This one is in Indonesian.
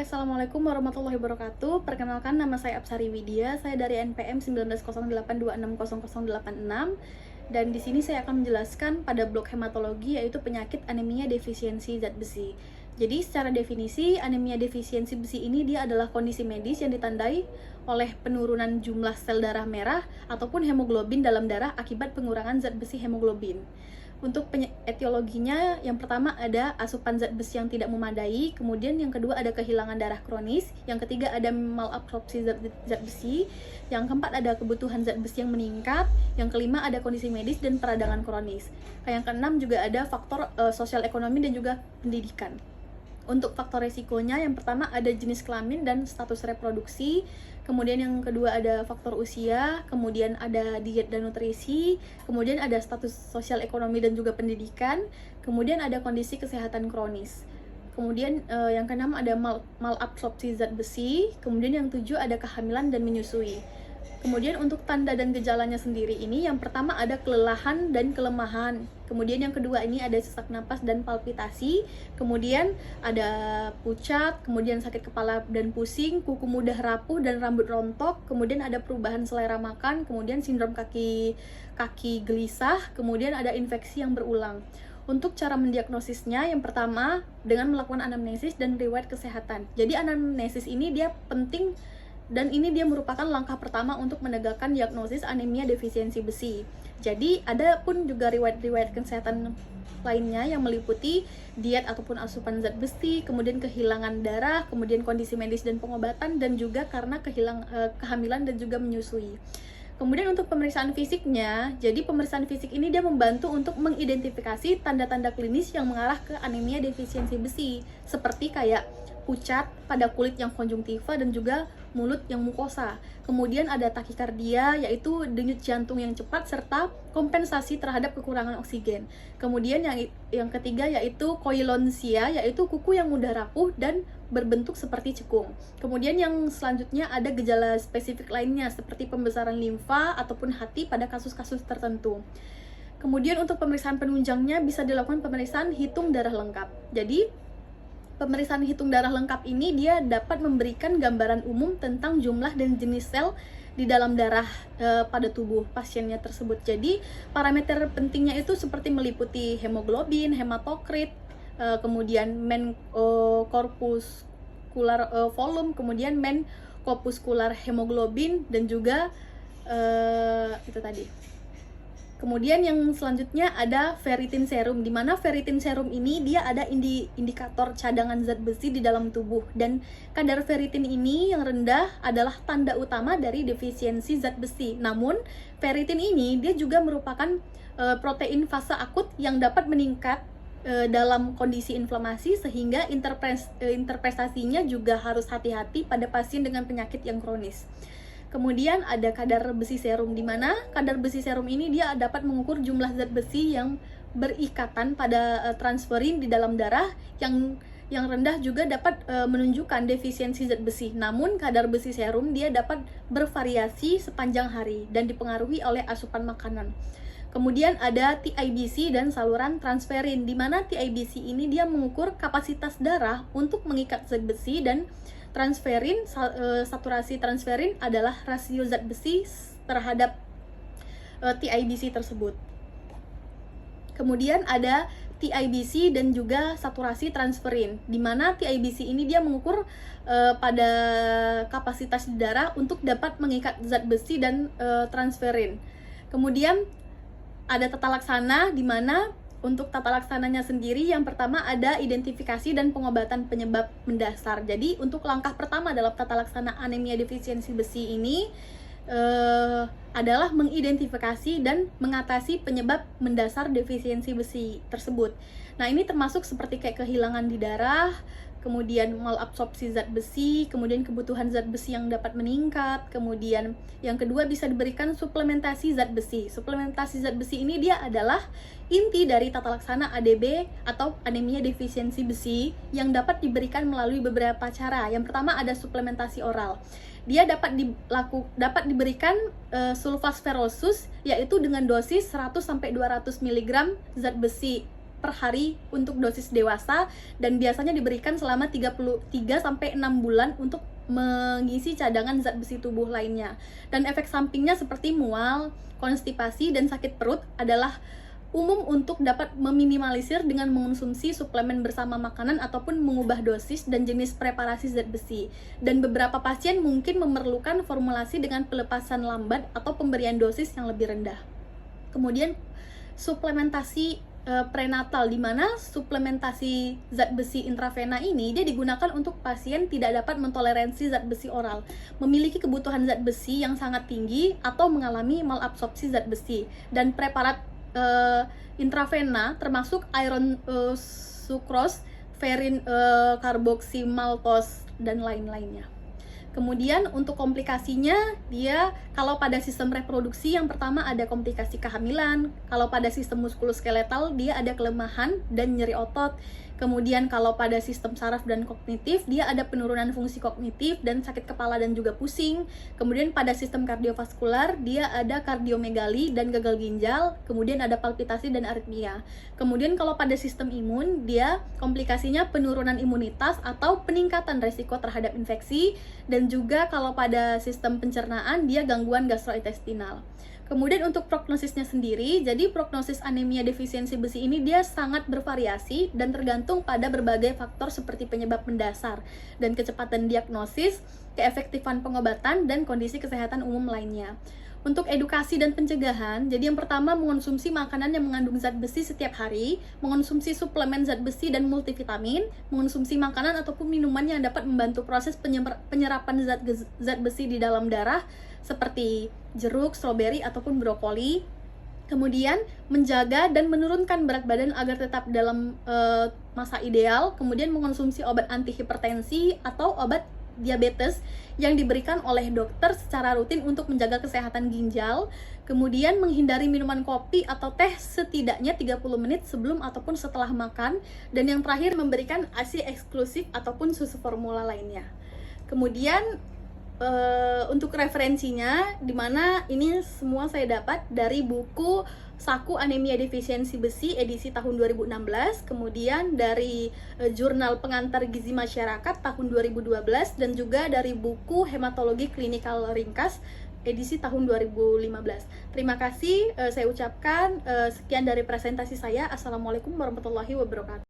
Assalamualaikum warahmatullahi wabarakatuh. Perkenalkan, nama saya Apsari Widya. Saya dari NPM 1908260086 dan di sini saya akan menjelaskan pada blok hematologi, yaitu penyakit anemia defisiensi zat besi. Jadi secara definisi, anemia defisiensi besi ini dia adalah kondisi medis yang ditandai oleh penurunan jumlah sel darah merah ataupun hemoglobin dalam darah akibat pengurangan zat besi hemoglobin. Untuk etiologinya, yang pertama ada asupan zat besi yang tidak memadai, kemudian yang kedua ada kehilangan darah kronis, yang ketiga ada malabsorpsi zat besi, yang keempat ada kebutuhan zat besi yang meningkat, yang kelima ada kondisi medis dan peradangan kronis. Yang keenam juga ada faktor sosial ekonomi dan juga pendidikan. Untuk faktor resikonya, yang pertama ada jenis kelamin dan status reproduksi, kemudian yang kedua ada faktor usia, kemudian ada diet dan nutrisi, kemudian ada status sosial ekonomi dan juga pendidikan, kemudian ada kondisi kesehatan kronis. Kemudian yang keenam ada malabsorpsi zat besi, kemudian yang tujuh ada kehamilan dan menyusui. Kemudian untuk tanda dan gejalanya sendiri ini, yang pertama ada kelelahan dan kelemahan. Kemudian yang kedua ini ada sesak napas dan palpitasi. Kemudian ada pucat, kemudian sakit kepala dan pusing, kuku mudah rapuh dan rambut rontok. Kemudian ada perubahan selera makan, kemudian sindrom kaki gelisah, kemudian ada infeksi yang berulang. Untuk cara mendiagnosisnya, yang pertama dengan melakukan anamnesis dan riwayat kesehatan. Jadi anamnesis ini dia penting dan ini dia merupakan langkah pertama untuk menegakkan diagnosis anemia defisiensi besi. Jadi ada pun juga riwayat-riwayat kesehatan lainnya yang meliputi diet ataupun asupan zat besi, kemudian kehilangan darah, kemudian kondisi medis dan pengobatan, dan juga karena kehamilan dan juga menyusui. Kemudian untuk pemeriksaan fisiknya, jadi pemeriksaan fisik ini dia membantu untuk mengidentifikasi tanda-tanda klinis yang mengarah ke anemia defisiensi besi, seperti kayak pucat pada kulit yang konjungtiva dan juga mulut yang mukosa. Kemudian ada takikardia, yaitu denyut jantung yang cepat serta kompensasi terhadap kekurangan oksigen. Kemudian yang ketiga yaitu koilonsia, yaitu kuku yang mudah rapuh dan berbentuk seperti cekung. Kemudian yang selanjutnya ada gejala spesifik lainnya seperti pembesaran limfa ataupun hati pada kasus-kasus tertentu. Kemudian untuk pemeriksaan penunjangnya bisa dilakukan pemeriksaan hitung darah lengkap. Jadi pemeriksaan hitung darah lengkap ini dia dapat memberikan gambaran umum tentang jumlah dan jenis sel di dalam darah pada tubuh pasiennya tersebut. Jadi parameter pentingnya itu seperti meliputi hemoglobin, hematokrit, kemudian mean corpuscular volume, kemudian mean corpuscular hemoglobin, dan juga itu tadi. Kemudian yang selanjutnya ada ferritin serum, di mana ferritin serum ini dia ada indikator cadangan zat besi di dalam tubuh, dan kadar ferritin ini yang rendah adalah tanda utama dari defisiensi zat besi. Namun ferritin ini dia juga merupakan protein fase akut yang dapat meningkat dalam kondisi inflamasi, sehingga interpretasinya juga harus hati-hati pada pasien dengan penyakit yang kronis. Kemudian ada kadar besi serum, di mana kadar besi serum ini dia dapat mengukur jumlah zat besi yang berikatan pada transferin di dalam darah. Yang rendah juga dapat menunjukkan defisiensi zat besi. Namun kadar besi serum dia dapat bervariasi sepanjang hari dan dipengaruhi oleh asupan makanan. Kemudian ada TIBC dan saluran transferin, di mana TIBC ini dia mengukur kapasitas darah untuk mengikat zat besi, dan transferin, saturasi transferin adalah rasio zat besi terhadap TIBC tersebut. Kemudian ada TIBC dan juga saturasi transferin, di mana TIBC ini dia mengukur pada kapasitas darah untuk dapat mengikat zat besi dan transferin. Kemudian ada tata laksana, di mana untuk tata laksananya sendiri, yang pertama ada identifikasi dan pengobatan penyebab mendasar. Jadi untuk langkah pertama dalam tata laksana anemia defisiensi besi ini adalah mengidentifikasi dan mengatasi penyebab mendasar defisiensi besi tersebut. Nah, ini termasuk seperti kayak kehilangan di darah, kemudian malabsorpsi zat besi, kemudian kebutuhan zat besi yang dapat meningkat, kemudian yang kedua bisa diberikan suplementasi zat besi. Suplementasi zat besi ini dia adalah inti dari tata laksana ADB atau anemia defisiensi besi yang dapat diberikan melalui beberapa cara. Yang pertama ada suplementasi oral. Dia dapat diberikan sulfasferosus, yaitu dengan dosis 100-200 mg zat besi per hari untuk dosis dewasa, dan biasanya diberikan selama 3-6 bulan untuk mengisi cadangan zat besi tubuh lainnya. Dan efek sampingnya seperti mual, konstipasi, dan sakit perut adalah umum untuk dapat meminimalisir dengan mengonsumsi suplemen bersama makanan ataupun mengubah dosis dan jenis preparasi zat besi. Dan beberapa pasien mungkin memerlukan formulasi dengan pelepasan lambat atau pemberian dosis yang lebih rendah. Kemudian suplementasi prenatal, di mana suplementasi zat besi intravena ini dia digunakan untuk pasien tidak dapat mentoleransi zat besi oral, memiliki kebutuhan zat besi yang sangat tinggi atau mengalami malabsorpsi zat besi. Dan preparat intravena termasuk iron sucrose, ferrin carboxymaltose, dan lain-lainnya. Kemudian untuk komplikasinya, dia kalau pada sistem reproduksi yang pertama ada komplikasi kehamilan, kalau pada sistem muskuloskeletal dia ada kelemahan dan nyeri otot. Kemudian kalau pada sistem saraf dan kognitif dia ada penurunan fungsi kognitif dan sakit kepala dan juga pusing. Kemudian pada sistem kardiovaskular dia ada kardiomegali dan gagal ginjal, kemudian ada palpitasi dan aritmia. Kemudian kalau pada sistem imun dia komplikasinya penurunan imunitas atau peningkatan resiko terhadap infeksi, dan juga kalau pada sistem pencernaan dia gangguan gastrointestinal. Kemudian untuk prognosisnya sendiri, jadi prognosis anemia defisiensi besi ini dia sangat bervariasi dan tergantung pada berbagai faktor seperti penyebab mendasar dan kecepatan diagnosis, keefektifan pengobatan, dan kondisi kesehatan umum lainnya. Untuk edukasi dan pencegahan, jadi yang pertama mengonsumsi makanan yang mengandung zat besi setiap hari, mengonsumsi suplemen zat besi dan multivitamin, mengonsumsi makanan ataupun minuman yang dapat membantu proses penyerapan zat besi di dalam darah seperti jeruk, stroberi, ataupun brokoli. Kemudian menjaga dan menurunkan berat badan agar tetap dalam masa ideal. Kemudian mengonsumsi obat antihipertensi atau obat diabetes yang diberikan oleh dokter secara rutin untuk menjaga kesehatan ginjal. Kemudian menghindari minuman kopi atau teh setidaknya 30 menit sebelum ataupun setelah makan. Dan yang terakhir memberikan ASI eksklusif ataupun susu formula lainnya. Kemudian untuk referensinya, dimana ini semua saya dapat dari buku Saku Anemia Defisiensi Besi edisi tahun 2016, kemudian dari Jurnal Pengantar Gizi Masyarakat tahun 2012, dan juga dari buku Hematologi Klinikal Ringkas edisi tahun 2015. Terima kasih, saya ucapkan sekian dari presentasi saya. Assalamualaikum warahmatullahi wabarakatuh.